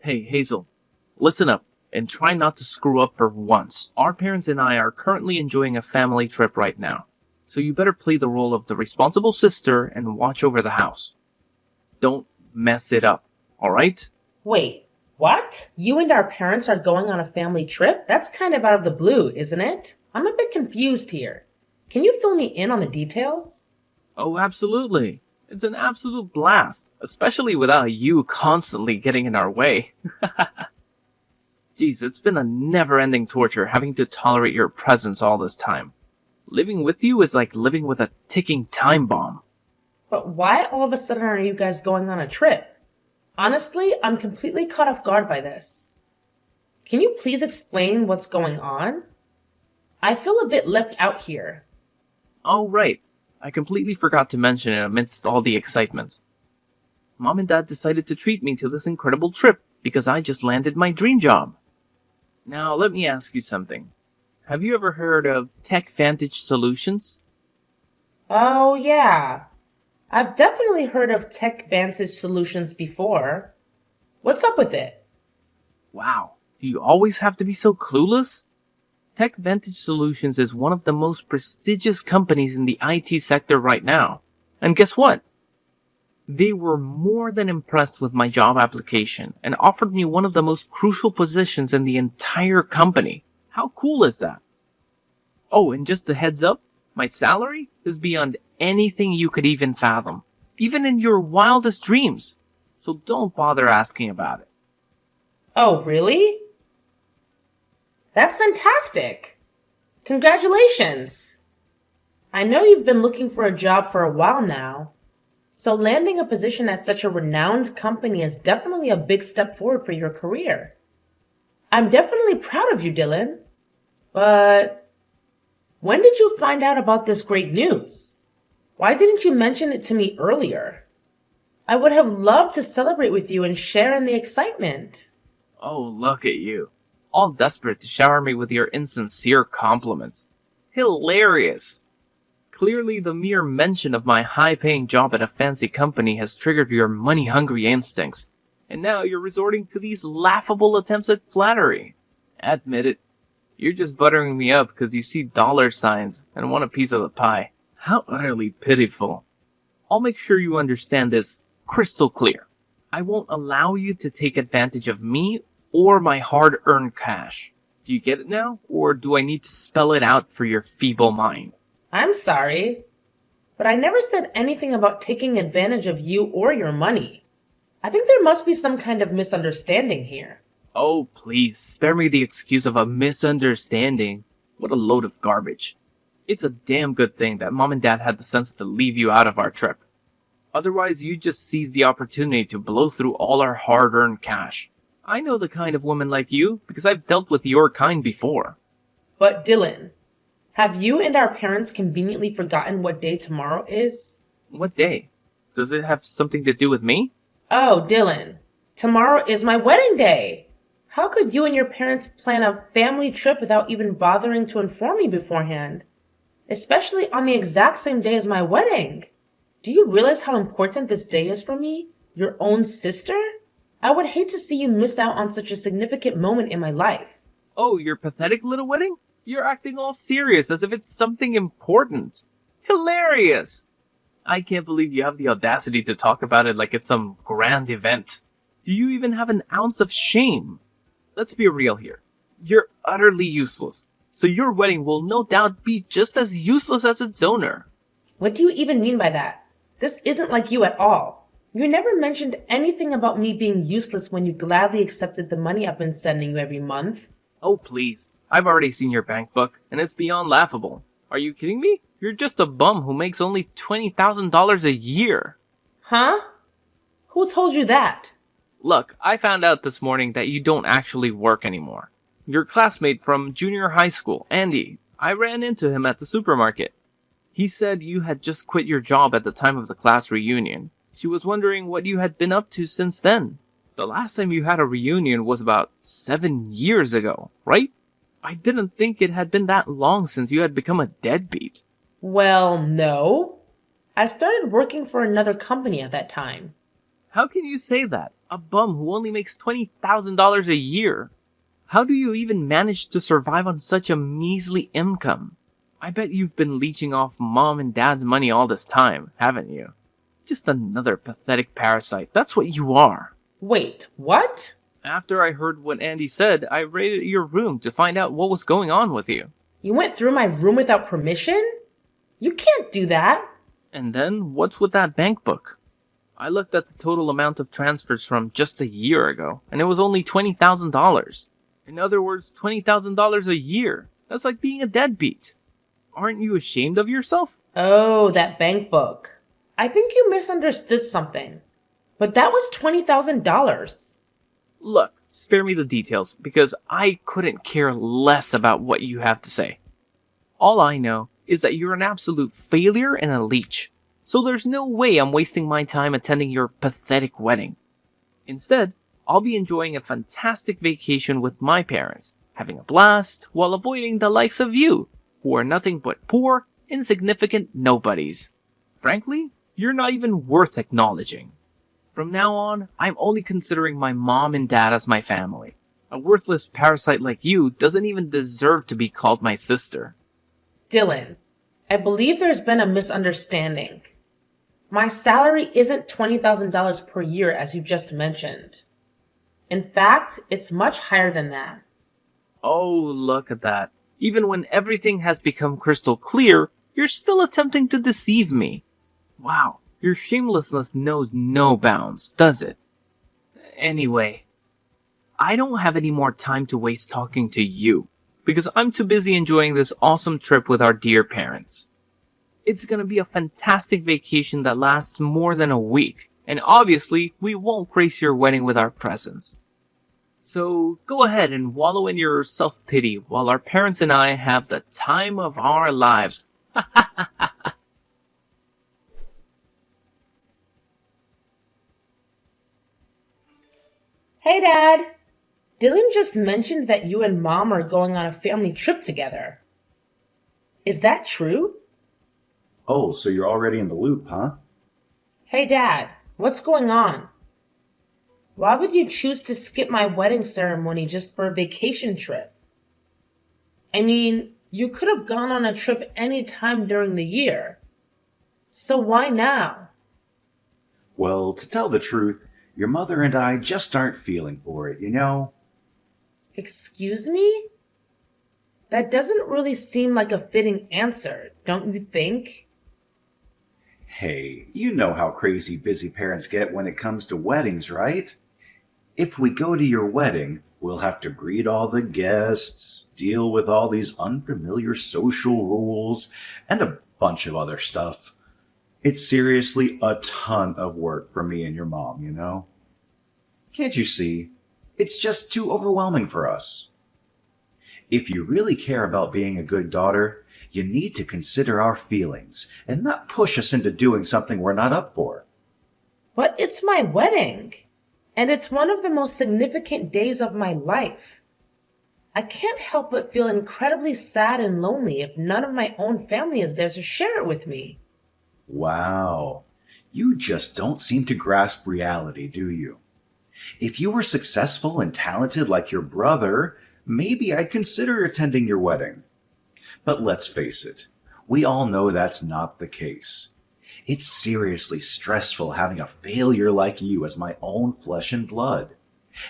Hey, Hazel, listen up and try not to screw up for once. Our parents and I are currently enjoying a family trip right now, so you better play the role of the responsible sister and watch over the house. Don't mess it up, alright? Wait, what? You and our parents are going on a family trip? That's kind of out of the blue, isn't it? I'm a bit confused here. Can you fill me in on the details? Oh, absolutely. It's an absolute blast, especially without you constantly getting in our way. Geez, it's been a never-ending torture having to tolerate your presence all this time. Living with you is like living with a ticking time bomb. But why all of a sudden are you guys going on a trip? Honestly, I'm completely caught off guard by this. Can you please explain what's going on? I feel a bit left out here. Oh, right. I completely forgot to mention it amidst all the excitement. Mom and Dad decided to treat me to this incredible trip because I just landed my dream job. Now, let me ask you something. Have you ever heard of Tech Vantage Solutions? Oh, yeah. I've definitely heard of Tech Vantage Solutions before. What's up with it? Wow, do you always have to be so clueless? Tech Vantage Solutions is one of the most prestigious companies in the IT sector right now. And guess what? They were more than impressed with my job application and offered me one of the most crucial positions in the entire company. How cool is that? Oh, and just a heads up, my salary is beyond anything you could even fathom, even in your wildest dreams. So don't bother asking about it. Oh, really? That's fantastic! Congratulations! I know you've been looking for a job for a while now, so landing a position at such a renowned company is definitely a big step forward for your career. I'm definitely proud of you, Dylan. But when did you find out about this great news? Why didn't you mention it to me earlier? I would have loved to celebrate with you and share in the excitement. Oh, look at you. All desperate to shower me with your insincere compliments. Hilarious! Clearly, the mere mention of my high-paying job at a fancy company has triggered your money-hungry instincts, and now you're resorting to these laughable attempts at flattery. Admit it, you're just buttering me up because you see dollar signs and want a piece of the pie. How utterly pitiful. I'll make sure you understand this crystal clear. I won't allow you to take advantage of me or my hard-earned cash. Do you get it now, or do I need to spell it out for your feeble mind? I'm sorry, but I never said anything about taking advantage of you or your money. I think there must be some kind of misunderstanding here. Oh, please, spare me the excuse of a misunderstanding. What a load of garbage. It's a damn good thing that Mom and Dad had the sense to leave you out of our trip. Otherwise, you just seized the opportunity to blow through all our hard-earned cash. I know the kind of woman like you because I've dealt with your kind before. But Dylan, have you and our parents conveniently forgotten what day tomorrow is? What day? Does it have something to do with me? Oh, Dylan, tomorrow is my wedding day. How could you and your parents plan a family trip without even bothering to inform me beforehand? Especially on the exact same day as my wedding. Do you realize how important this day is for me? Your own sister? I would hate to see you miss out on such a significant moment in my life. Oh, your pathetic little wedding? You're acting all serious as if it's something important. Hilarious! I can't believe you have the audacity to talk about it like it's some grand event. Do you even have an ounce of shame? Let's be real here. You're utterly useless, so your wedding will no doubt be just as useless as its owner. What do you even mean by that? This isn't like you at all. You never mentioned anything about me being useless when you gladly accepted the money I've been sending you every month. Oh, please. I've already seen your bank book, and it's beyond laughable. Are you kidding me? You're just a bum who makes only $20,000 a year. Huh? Who told you that? Look, I found out this morning that you don't actually work anymore. Your classmate from junior high school, Andy, I ran into him at the supermarket. He said you had just quit your job at the time of the class reunion. She was wondering what you had been up to since then. The last time you had a reunion was about 7 years ago, right? I didn't think it had been that long since you had become a deadbeat. Well, no. I started working for another company at that time. How can you say that? A bum who only makes $20,000 a year. How do you even manage to survive on such a measly income? I bet you've been leeching off mom and dad's money all this time, haven't you? Just another pathetic parasite. That's what you are. Wait, what? After I heard what Andy said, I raided your room to find out what was going on with you. You went through my room without permission? You can't do that. And then, what's with that bank book? I looked at the total amount of transfers from just a year ago, and it was only $20,000. In other words, $20,000 a year. That's like being a deadbeat. Aren't you ashamed of yourself? Oh, that bank book. I think you misunderstood something. But that was $20,000. Look, spare me the details, because I couldn't care less about what you have to say. All I know is that you're an absolute failure and a leech. So there's no way I'm wasting my time attending your pathetic wedding. Instead, I'll be enjoying a fantastic vacation with my parents, having a blast while avoiding the likes of you, who are nothing but poor, insignificant nobodies. Frankly, you're not even worth acknowledging. From now on, I'm only considering my mom and dad as my family. A worthless parasite like you doesn't even deserve to be called my sister. Dylan, I believe there's been a misunderstanding. My salary isn't $20,000 per year as you just mentioned. In fact, it's much higher than that. Oh, look at that. Even when everything has become crystal clear, you're still attempting to deceive me. Wow, your shamelessness knows no bounds, does it? Anyway, I don't have any more time to waste talking to you, because I'm too busy enjoying this awesome trip with our dear parents. It's gonna be a fantastic vacation that lasts more than a week, and obviously we won't grace your wedding with our presence. So go ahead and wallow in your self-pity while our parents and I have the time of our lives. Hey, Dad. Dylan just mentioned that you and Mom are going on a family trip together. Is that true? Oh, so you're already in the loop, huh? Hey, Dad. What's going on? Why would you choose to skip my wedding ceremony just for a vacation trip? I mean, you could have gone on a trip any time during the year. So why now? Well, to tell the truth, your mother and I just aren't feeling for it, you know? Excuse me? That doesn't really seem like a fitting answer, don't you think? Hey, you know how crazy busy parents get when it comes to weddings, right? If we go to your wedding, we'll have to greet all the guests, deal with all these unfamiliar social rules, and a bunch of other stuff. It's seriously a ton of work for me and your mom, you know? Can't you see? It's just too overwhelming for us. If you really care about being a good daughter, you need to consider our feelings and not push us into doing something we're not up for. But it's my wedding, and it's one of the most significant days of my life. I can't help but feel incredibly sad and lonely if none of my own family is there to share it with me. Wow. You just don't seem to grasp reality, do you? If you were successful and talented like your brother, maybe I'd consider attending your wedding. But let's face it, we all know that's not the case. It's seriously stressful having a failure like you as my own flesh and blood.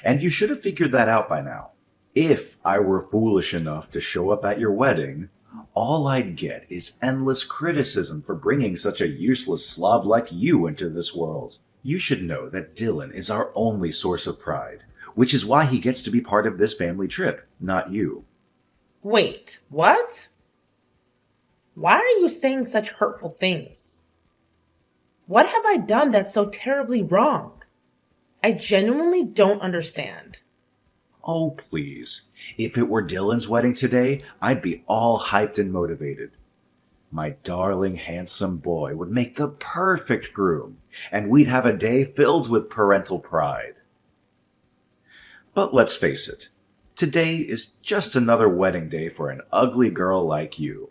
And you should have figured that out by now. If I were foolish enough to show up at your wedding, all I'd get is endless criticism for bringing such a useless slob like you into this world. You should know that Dylan is our only source of pride, which is why he gets to be part of this family trip, not you. Wait, what? Why are you saying such hurtful things? What have I done that's so terribly wrong? I genuinely don't understand. Oh, please. If it were Dylan's wedding today, I'd be all hyped and motivated. My darling, handsome boy would make the perfect groom, and we'd have a day filled with parental pride. But let's face it, today is just another wedding day for an ugly girl like you.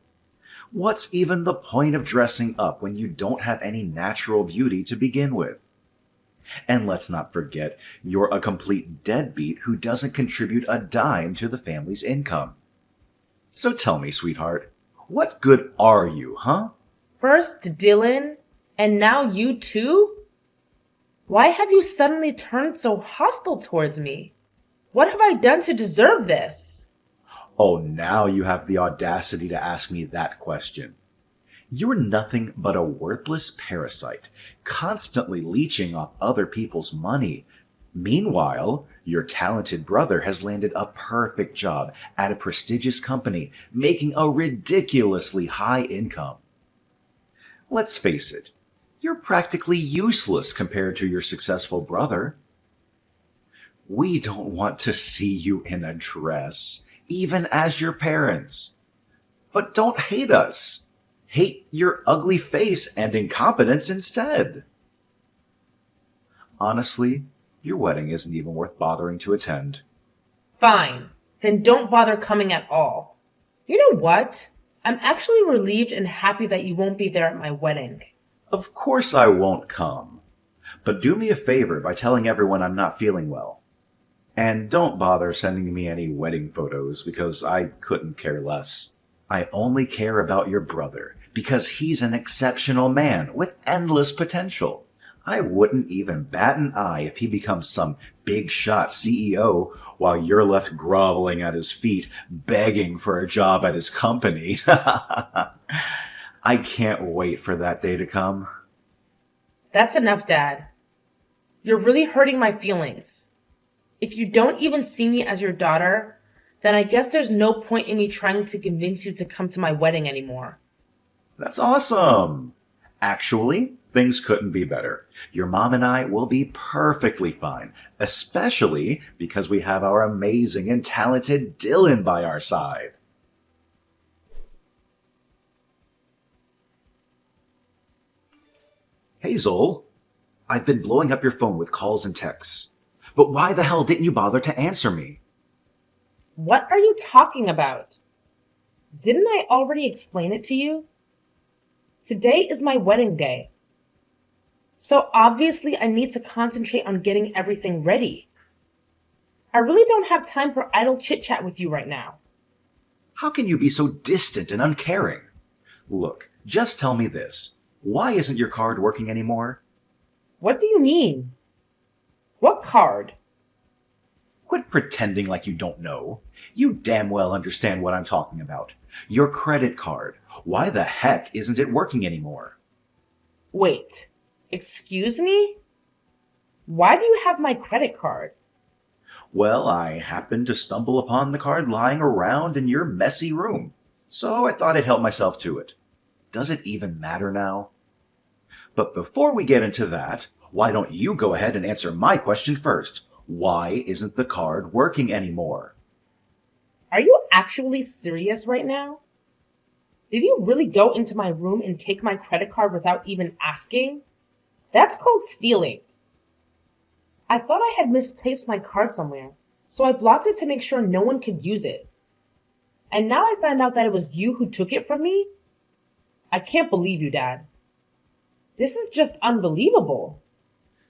What's even the point of dressing up when you don't have any natural beauty to begin with? And let's not forget, you're a complete deadbeat who doesn't contribute a dime to the family's income. So tell me, sweetheart, what good are you, huh? First Dylan, and now you too? Why have you suddenly turned so hostile towards me? What have I done to deserve this? Oh, now you have the audacity to ask me that question. You're nothing but a worthless parasite, constantly leeching off other people's money. Meanwhile, your talented brother has landed a perfect job at a prestigious company, making a ridiculously high income. Let's face it, you're practically useless compared to your successful brother. We don't want to see you in a dress, even as your parents. But don't hate us. Hate your ugly face and incompetence instead. Honestly, your wedding isn't even worth bothering to attend. Fine, then don't bother coming at all. You know what? I'm actually relieved and happy that you won't be there at my wedding. Of course I won't come. But do me a favor by telling everyone I'm not feeling well. And don't bother sending me any wedding photos because I couldn't care less. I only care about your brother because he's an exceptional man with endless potential. I wouldn't even bat an eye if he becomes some big shot CEO while you're left groveling at his feet, begging for a job at his company. I can't wait for that day to come. That's enough, Dad. You're really hurting my feelings. If you don't even see me as your daughter, then I guess there's no point in me trying to convince you to come to my wedding anymore. That's awesome! Actually, things couldn't be better. Your mom and I will be perfectly fine, especially because we have our amazing and talented Dylan by our side. Hazel, I've been blowing up your phone with calls and texts. But why the hell didn't you bother to answer me? What are you talking about? Didn't I already explain it to you? Today is my wedding day. So obviously I need to concentrate on getting everything ready. I really don't have time for idle chit-chat with you right now. How can you be so distant and uncaring? Look, just tell me this. Why isn't your card working anymore? What do you mean? What card? Quit pretending like you don't know. You damn well understand what I'm talking about. Your credit card. Why the heck isn't it working anymore? Wait, excuse me? Why do you have my credit card? Well, I happened to stumble upon the card lying around in your messy room, so I thought I'd help myself to it. Does it even matter now? But before we get into that, why don't you go ahead and answer my question first? Why isn't the card working anymore? Are you actually serious right now? Did you really go into my room and take my credit card without even asking? That's called stealing. I thought I had misplaced my card somewhere, so I blocked it to make sure no one could use it. And now I found out that it was you who took it from me? I can't believe you, Dad. This is just unbelievable.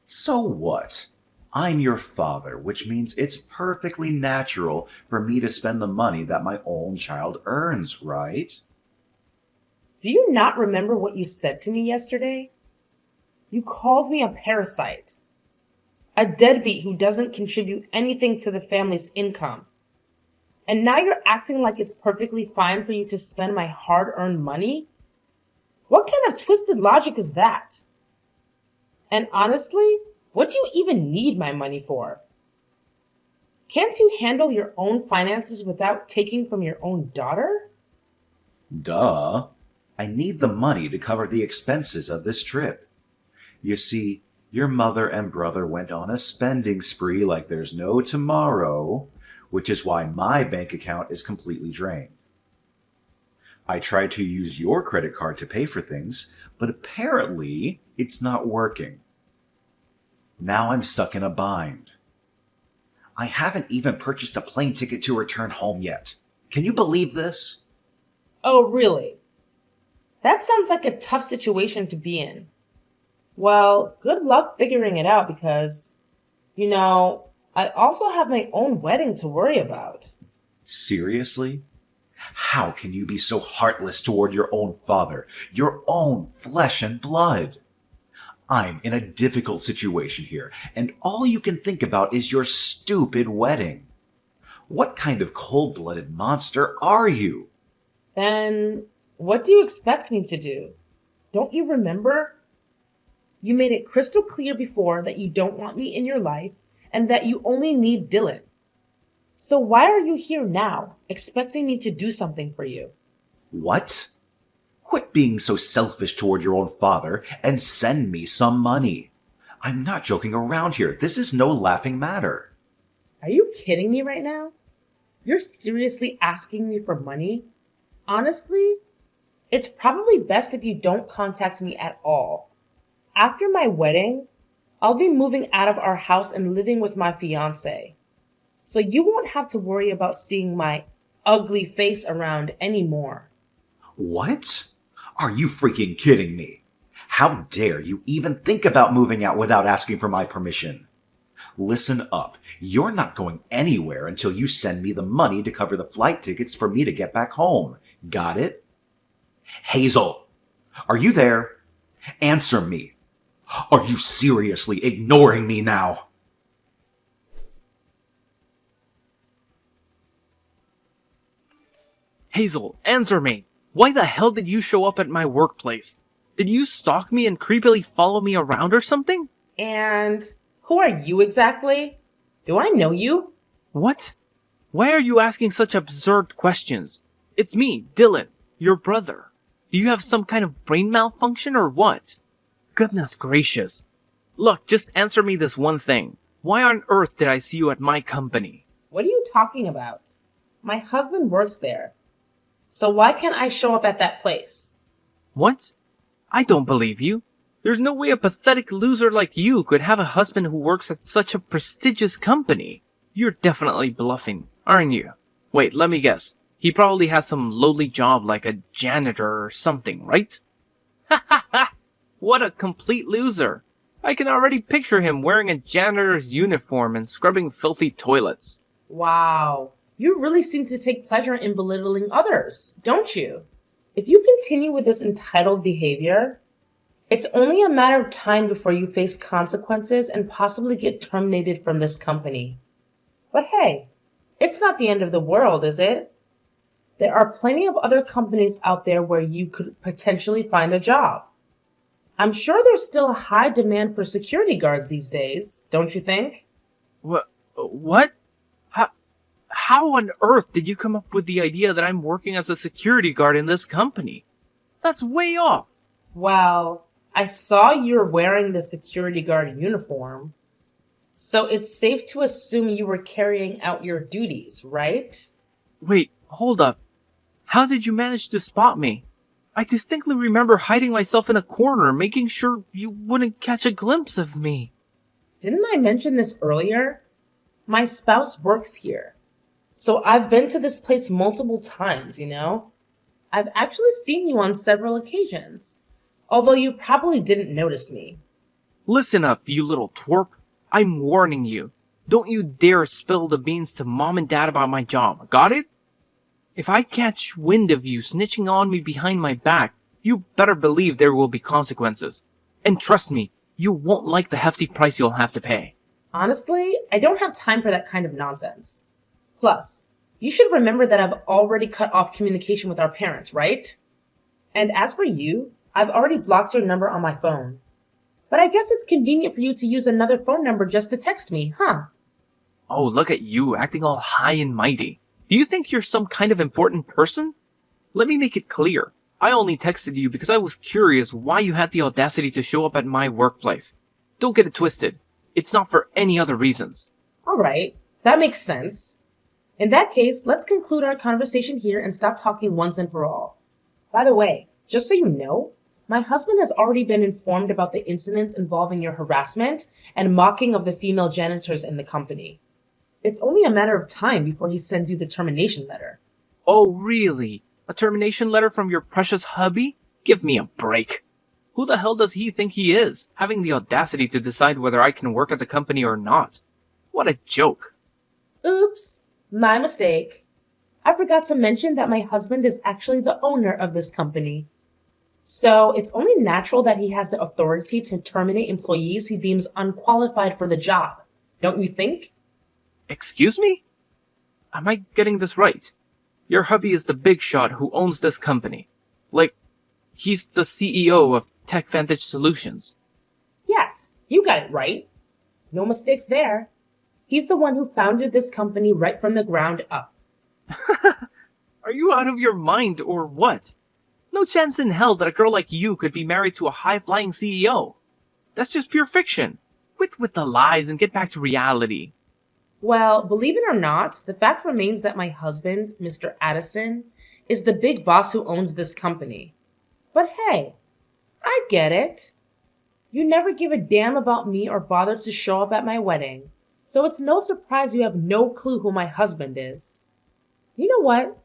So what? I'm your father, which means it's perfectly natural for me to spend the money that my own child earns, right? Do you not remember what you said to me yesterday? You called me a parasite, a deadbeat who doesn't contribute anything to the family's income. And now you're acting like it's perfectly fine for you to spend my hard-earned money? What kind of twisted logic is that? And honestly, what do you even need my money for? Can't you handle your own finances without taking from your own daughter? Duh. I need the money to cover the expenses of this trip. You see, your mother and brother went on a spending spree like there's no tomorrow, which is why my bank account is completely drained. I tried to use your credit card to pay for things, but apparently it's not working. Now I'm stuck in a bind. I haven't even purchased a plane ticket to return home yet. Can you believe this? Oh, really? That sounds like a tough situation to be in. Well, good luck figuring it out because, you know, I also have my own wedding to worry about. Seriously? How can you be so heartless toward your own father, your own flesh and blood? I'm in a difficult situation here, and all you can think about is your stupid wedding. What kind of cold-blooded monster are you? Then, what do you expect me to do? Don't you remember? You made it crystal clear before that you don't want me in your life and that you only need Dylan. So why are you here now, expecting me to do something for you? What? Quit being so selfish toward your own father and send me some money. I'm not joking around here. This is no laughing matter. Are you kidding me right now? You're seriously asking me for money? Honestly, it's probably best if you don't contact me at all. After my wedding, I'll be moving out of our house and living with my fiance. So you won't have to worry about seeing my ugly face around anymore. What? Are you freaking kidding me? How dare you even think about moving out without asking for my permission? Listen up. You're not going anywhere until you send me the money to cover the flight tickets for me to get back home. Got it? Hazel, are you there? Answer me. Are you seriously ignoring me now? Hazel, answer me! Why the hell did you show up at my workplace? Did you stalk me and creepily follow me around or something? And who are you exactly? Do I know you? What? Why are you asking such absurd questions? It's me, Dylan, your brother. Do you have some kind of brain malfunction or what? Goodness gracious. Look, just answer me this one thing. Why on earth did I see you at my company? What are you talking about? My husband works there. So why can't I show up at that place? What? I don't believe you. There's no way a pathetic loser like you could have a husband who works at such a prestigious company. You're definitely bluffing, aren't you? Wait, let me guess. He probably has some lowly job like a janitor or something, right? Ha ha ha! What a complete loser. I can already picture him wearing a janitor's uniform and scrubbing filthy toilets. Wow. You really seem to take pleasure in belittling others, don't you? If you continue with this entitled behavior, it's only a matter of time before you face consequences and possibly get terminated from this company. But hey, it's not the end of the world, is it? There are plenty of other companies out there where you could potentially find a job. I'm sure there's still a high demand for security guards these days, don't you think? What? How on earth did you come up with the idea that I'm working as a security guard in this company? That's way off. Well, I saw you're wearing the security guard uniform, so it's safe to assume you were carrying out your duties, right? Wait, hold up. How did you manage to spot me? I distinctly remember hiding myself in a corner, making sure you wouldn't catch a glimpse of me. Didn't I mention this earlier? My spouse works here. So I've been to this place multiple times, you know? I've actually seen you on several occasions, although you probably didn't notice me. Listen up, you little twerp. I'm warning you. Don't you dare spill the beans to mom and dad about my job, got it? If I catch wind of you snitching on me behind my back, you better believe there will be consequences. And trust me, you won't like the hefty price you'll have to pay. Honestly, I don't have time for that kind of nonsense. Plus, you should remember that I've already cut off communication with our parents, right? And as for you, I've already blocked your number on my phone. But I guess it's convenient for you to use another phone number just to text me, huh? Oh, look at you, acting all high and mighty. Do you think you're some kind of important person? Let me make it clear. I only texted you because I was curious why you had the audacity to show up at my workplace. Don't get it twisted. It's not for any other reasons. Alright, that makes sense. In that case, let's conclude our conversation here and stop talking once and for all. By the way, just so you know, my husband has already been informed about the incidents involving your harassment and mocking of the female janitors in the company. It's only a matter of time before he sends you the termination letter. Oh, really? A termination letter from your precious hubby? Give me a break. Who the hell does he think he is, having the audacity to decide whether I can work at the company or not? What a joke. Oops, my mistake. I forgot to mention that my husband is actually the owner of this company. So it's only natural that he has the authority to terminate employees he deems unqualified for the job, don't you think? Excuse me? Am I getting this right? Your hubby is the big shot who owns this company. Like, he's the CEO of TechVantage Solutions. Yes, you got it right. No mistakes there. He's the one who founded this company right from the ground up. Are you out of your mind or what? No chance in hell that a girl like you could be married to a high-flying CEO. That's just pure fiction. Quit with the lies and get back to reality. Well, believe it or not, the fact remains that my husband, Mr. Addison, is the big boss who owns this company. But hey, I get it. You never give a damn about me or bother to show up at my wedding, so it's no surprise you have no clue who my husband is. You know what?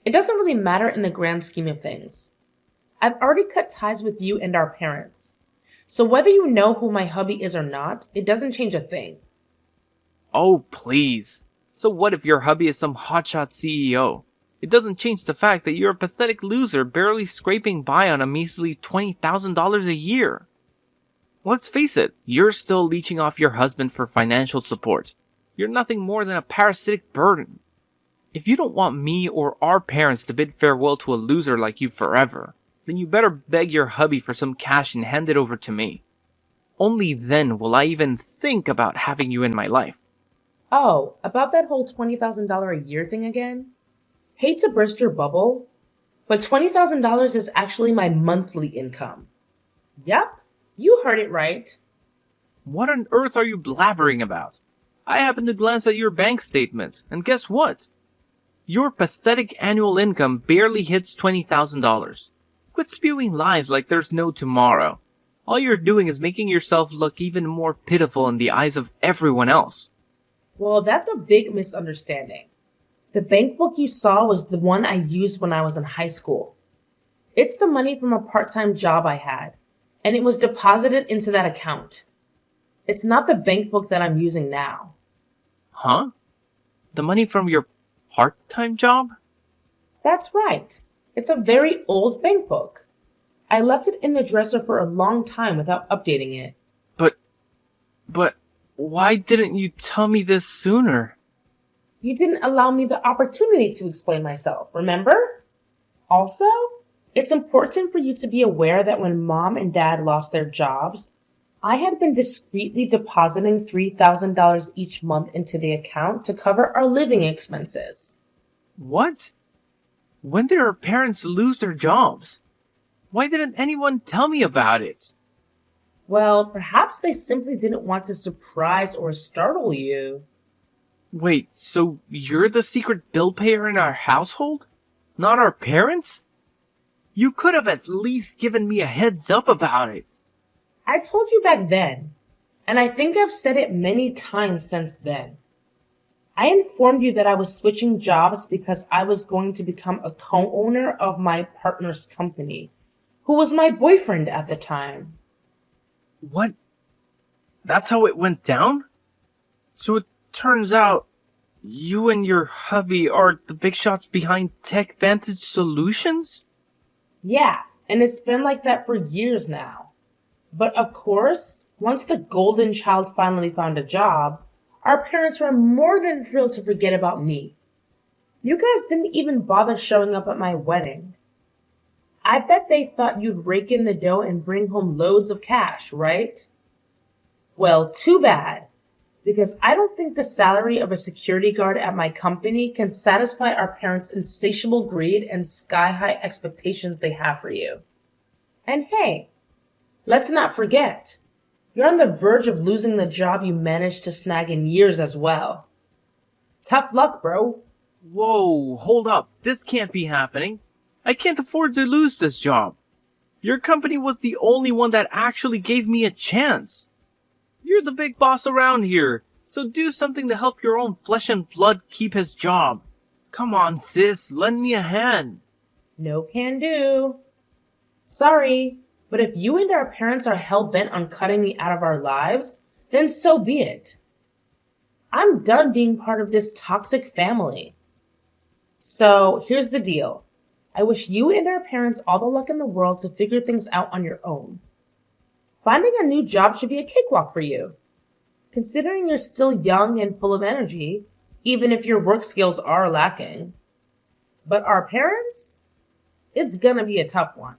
It doesn't really matter in the grand scheme of things. I've already cut ties with you and our parents. So whether you know who my hubby is or not, it doesn't change a thing. Oh, please. So what if your hubby is some hotshot CEO? It doesn't change the fact that you're a pathetic loser barely scraping by on a measly $20,000 a year. Let's face it, you're still leeching off your husband for financial support. You're nothing more than a parasitic burden. If you don't want me or our parents to bid farewell to a loser like you forever, then you better beg your hubby for some cash and hand it over to me. Only then will I even think about having you in my life. Oh, about that whole $20,000 a year thing again? Hate to burst your bubble, but $20,000 is actually my monthly income. Yep, you heard it right. What on earth are you blabbering about? I happened to glance at your bank statement, and guess what? Your pathetic annual income barely hits $20,000. Quit spewing lies like there's no tomorrow. All you're doing is making yourself look even more pitiful in the eyes of everyone else. Well, that's a big misunderstanding. The bank book you saw was the one I used when I was in high school. It's the money from a part-time job I had, and it was deposited into that account. It's not the bank book that I'm using now. Huh? The money from your part-time job? That's right. It's a very old bank book. I left it in the dresser for a long time without updating it. But, why didn't you tell me this sooner? You didn't allow me the opportunity to explain myself, remember? Also, it's important for you to be aware that when Mom and Dad lost their jobs, I had been discreetly depositing $3,000 each month into the account to cover our living expenses. What? When did our parents lose their jobs? Why didn't anyone tell me about it? Well, perhaps they simply didn't want to surprise or startle you. Wait, so you're the secret bill payer in our household? Not our parents? You could have at least given me a heads up about it. I told you back then, and I think I've said it many times since then. I informed you that I was switching jobs because I was going to become a co-owner of my partner's company, who was my boyfriend at the time. What? That's how it went down? So it turns out you and your hubby are the big shots behind TechVantage Solutions? Yeah, and it's been like that for years now. But of course, once the golden child finally found a job, our parents were more than thrilled to forget about me. You guys didn't even bother showing up at my wedding. I bet they thought you'd rake in the dough and bring home loads of cash, right? Well, too bad, because I don't think the salary of a security guard at my company can satisfy our parents' insatiable greed and sky-high expectations they have for you. And hey, let's not forget, you're on the verge of losing the job you managed to snag in years as well. Tough luck, bro. Whoa, hold up. This can't be happening. I can't afford to lose this job. Your company was the only one that actually gave me a chance. You're the big boss around here, so do something to help your own flesh and blood keep his job. Come on, sis, lend me a hand. No can do. Sorry, But if you and our parents are hell-bent on cutting me out of our lives, then so be it. I'm done being part of this toxic family. So here's the deal. I wish you and our parents all the luck in the world to figure things out on your own. Finding a new job should be a cakewalk for you. Considering you're still young and full of energy, even if your work skills are lacking. But our parents? It's gonna be a tough one.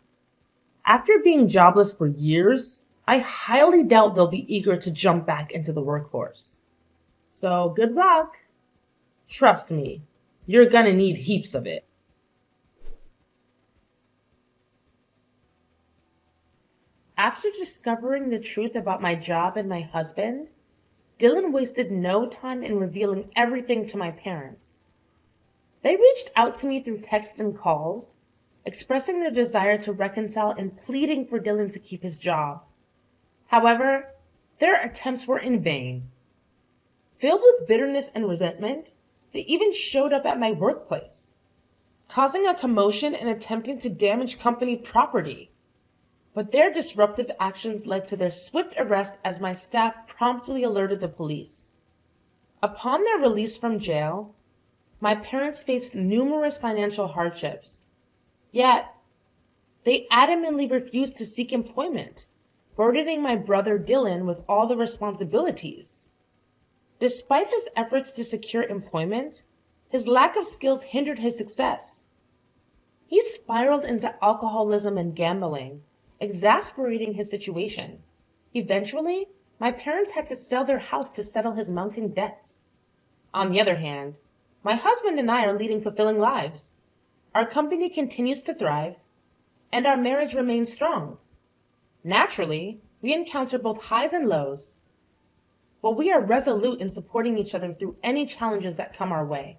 After being jobless for years, I highly doubt they'll be eager to jump back into the workforce. So good luck. Trust me, you're gonna need heaps of it. After discovering the truth about my job and my husband, Dylan wasted no time in revealing everything to my parents. They reached out to me through text and calls, expressing their desire to reconcile and pleading for Dylan to keep his job. However, their attempts were in vain. Filled with bitterness and resentment, they even showed up at my workplace, causing a commotion and attempting to damage company property. But their disruptive actions led to their swift arrest as my staff promptly alerted the police. Upon their release from jail, my parents faced numerous financial hardships. Yet, they adamantly refused to seek employment, burdening my brother Dylan with all the responsibilities. Despite his efforts to secure employment, his lack of skills hindered his success. He spiraled into alcoholism and gambling, exasperating his situation. Eventually, my parents had to sell their house to settle his mounting debts. On the other hand, my husband and I are leading fulfilling lives. Our company continues to thrive, and our marriage remains strong. Naturally, we encounter both highs and lows, but we are resolute in supporting each other through any challenges that come our way.